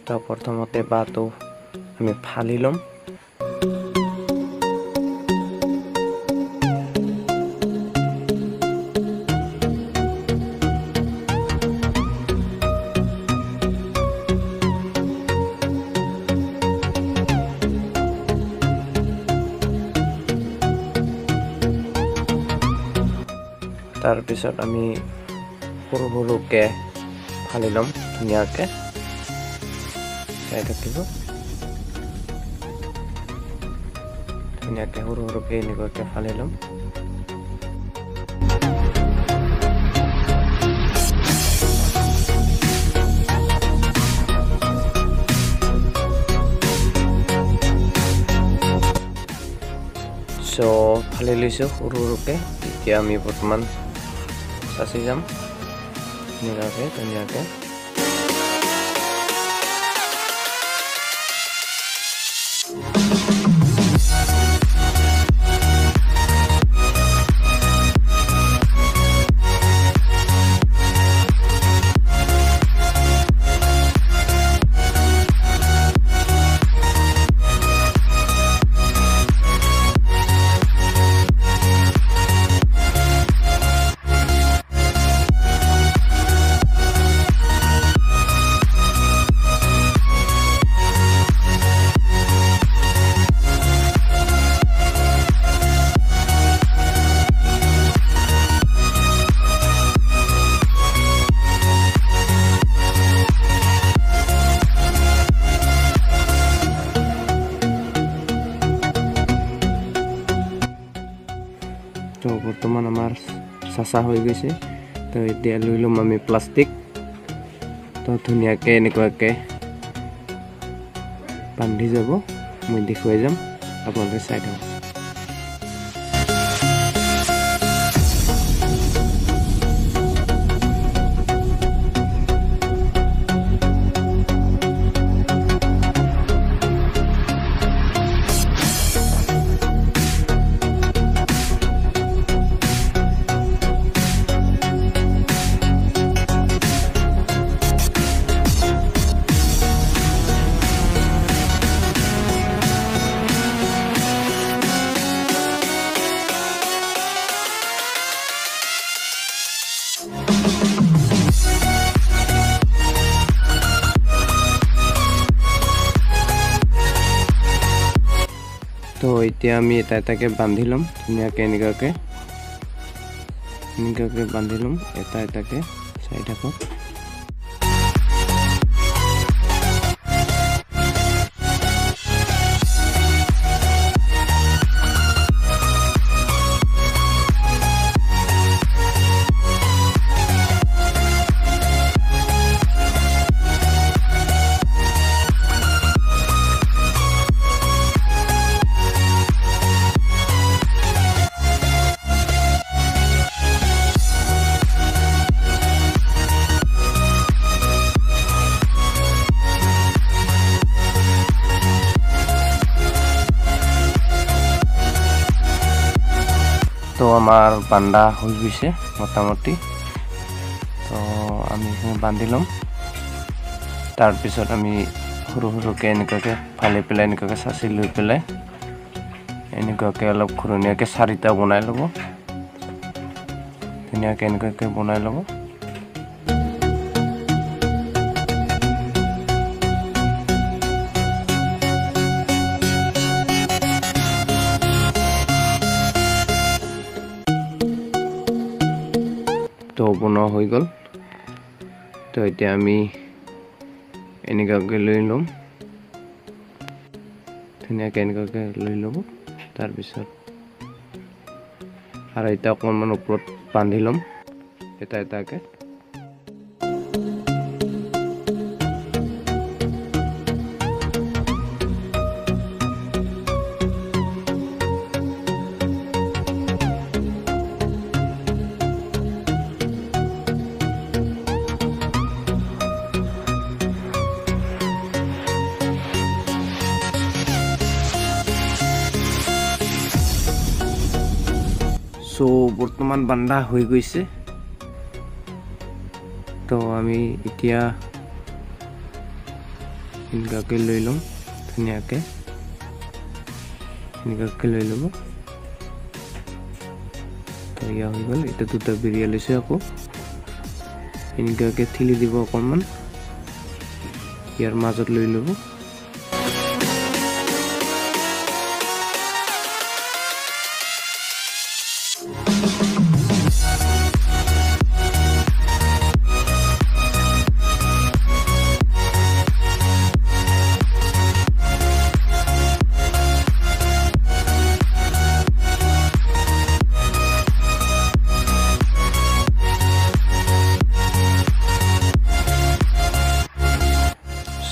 তো প্ৰথমতে বাঁহটো আমি ফালি ল'ম। তাৰপিছত আমি সৰু সৰুকে ফালি ল'ম ধুনীয়াকে। চাই থাকিব ধুনীয়াকে সৰু সৰুকে এনেকুৱাকে ফালি ল'ম। ফালি লৈছোঁ সৰু সৰুকে। এতিয়া আমি বৰ্তমান চাচি যাম ধুনীয়াকে ধুনীয়াকে। তো বৰ্তমান আমাৰ চাচা হৈ গৈছে। তো এতিয়া লৈ ল'ম আমি প্লাষ্টিক। তো ধুনীয়াকে এনেকুৱাকে বান্ধি যাব। মই দেখুৱাই যাম, আপোনালোকে চাই থাকক। তো এতিয়া আমি এটা এটাকে বান্ধি ল'ম ধুনীয়াকে এনেকুৱাকে বান্ধি ল'ম এটা এটাকে। চাই থাকক। তো আমাৰ বান্ধা হয়ে গেছে মোটামুটি। তো আমি বান্ধি ল'ম। তাৰপিছত আমি সৰু সৰুকে এনেকুৱাকে ফালি পেলাই এনেকুৱাকে চাচি লৈ পেলাই এনেকুৱাকে অলপ ঘূৰণীয়াকে চাৰিটা বনাই ল'ব। ধুনীয়াকে এনেকুৱাকে বনাই ল'ব। তো বনোৱা হৈ গ'ল। তো এতিয়া আমি এনেকুৱাকে লৈ ল'ম ধুনীয়াকে এনেকুৱাকে লৈ ল'ব। তাৰপিছত আৰু এটা অকণমান ওপৰত বান্ধি ল'ম এটা এটাকে। সো বৰ্তমান বান্ধা হয়ে গেছে। তো আমি এতিয়া এনেকুৱাকৈ লৈ ল'ম ধুনীয়াকৈ এনেকুৱাকৈ লৈ ল'ব তো ইয়া হৈ গ'ল এটা দুটা বিৰিয়া লৈছে আকৌ এনেকুৱাকৈ ঠেলি দিব অকণমান ইয়াৰ মাজত লৈ ল'ব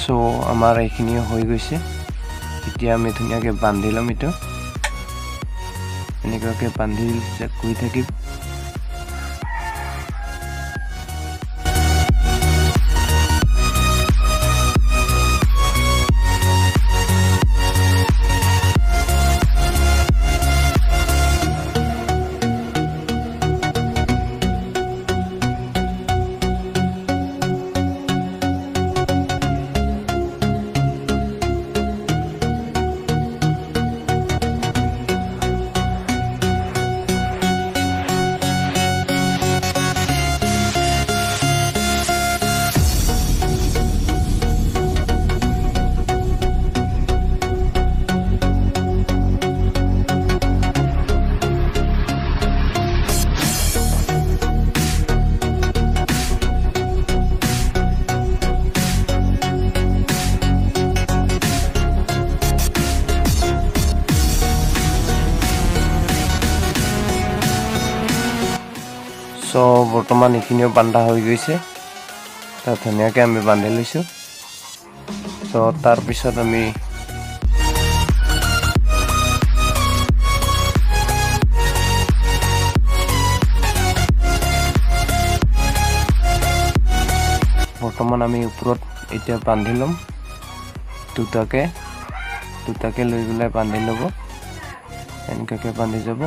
সো আমাৰ এইখিনি হৈ গৈছে এতিয়া আমি ধুনীয়াকৈ বান্ধি ল'ম এইটো এনেকুৱাকৈ বান্ধি গৈ থাকিব সো বৰ্তমান এইখিনিও বান্ধা হৈ গৈছে তাত ধুনীয়াকৈ আমি বান্ধি লৈছোঁ সো তাৰপিছত আমি বৰ্তমান আমি ওপৰত এতিয়া বান্ধি ল'ম দুটাকৈ লৈ পেলাই বান্ধি ল'ব এনেকুৱাকৈ বান্ধি যাব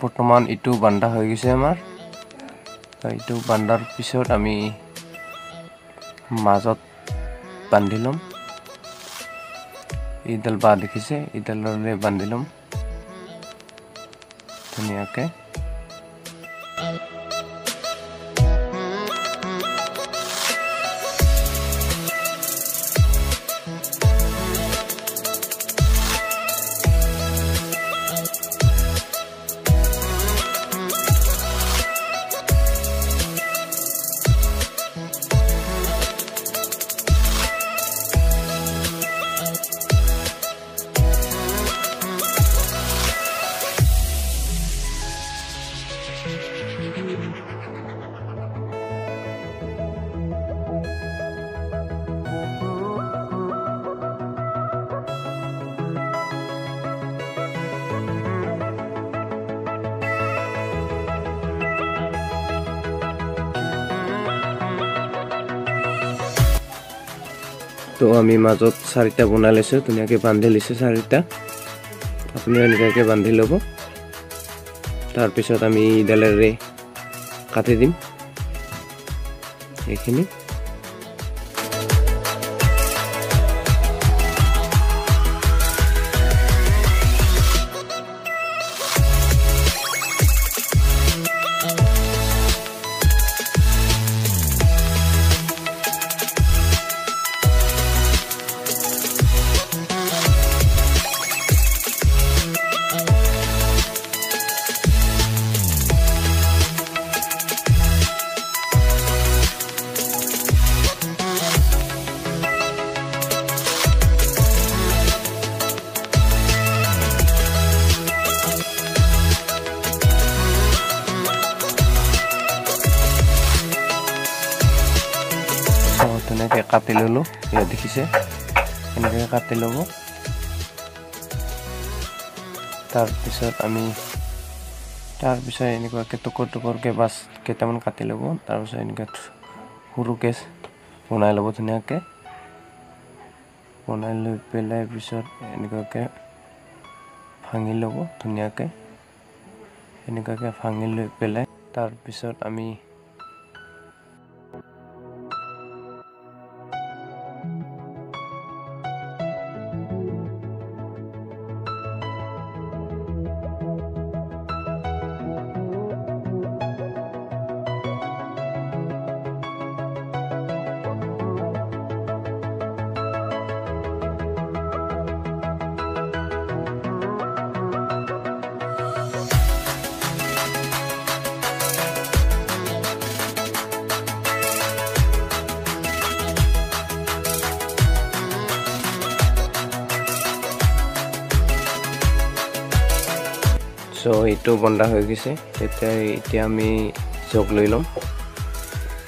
বৰ্তমান ইটো বান্ধা হৈ গৈছে আমাৰ এইটো বান্ধাৰ পিছত আমি মাজত বান্ধি ল'ম এইডাল বাঁহ দেখিছে এইডালৰে বান্ধি ল'ম ধুনীয়াকৈ তো আমি মাজত চাৰিটা বনাই লৈছোঁ ধুনীয়াকৈ বান্ধি লৈছোঁ চাৰিটা আপুনি এনেকুৱাকৈ বান্ধি ল'ব তাৰপিছত আমি ইডালেৰে কাটি দিম এইখিনি কাটি ললো ইয়া দেখিছে এনেকৈ কাটি ল'ব তাৰপিছত এনেকুৱাকৈ টুকুৰকৈ বাছ কেইটামান কাটি ল'ব তাৰপিছত এনেকৈ সৰুকৈ বনাই ল'ব ধুনীয়াকৈ বনাই লৈ পেলাই পিছত এনেকুৱাকৈ ভাঙি ল'ব ধুনীয়াকৈ এনেকুৱাকৈ ভাঙি লৈ পেলাই তাৰপিছত আমি সো এইটো বন্ধা হৈ গৈছে এতিয়া আমি জগ লৈ লম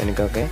এনেকুৱাকৈ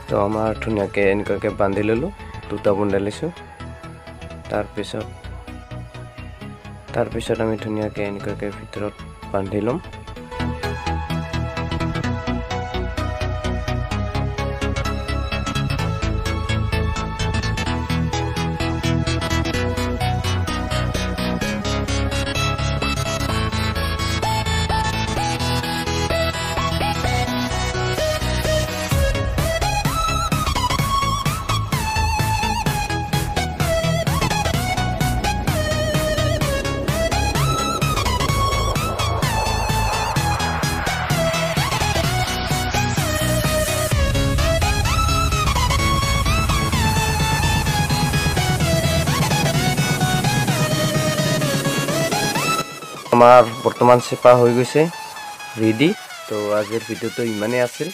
তো আমাৰ ধুনীয়াকৈ এনেকুৱাকৈ বান্ধি ল'লোঁ দুটা বুন্দা লৈছোঁ তাৰপিছত আমি ধুনীয়াকৈ এনেকুৱাকৈ ভিতৰত বান্ধি ল'ম আমাৰ বৰ্তমান চেপা হৈ গৈছে ৰেডি তো আজিৰ ভিডিঅ'টো ইমানেই আছিল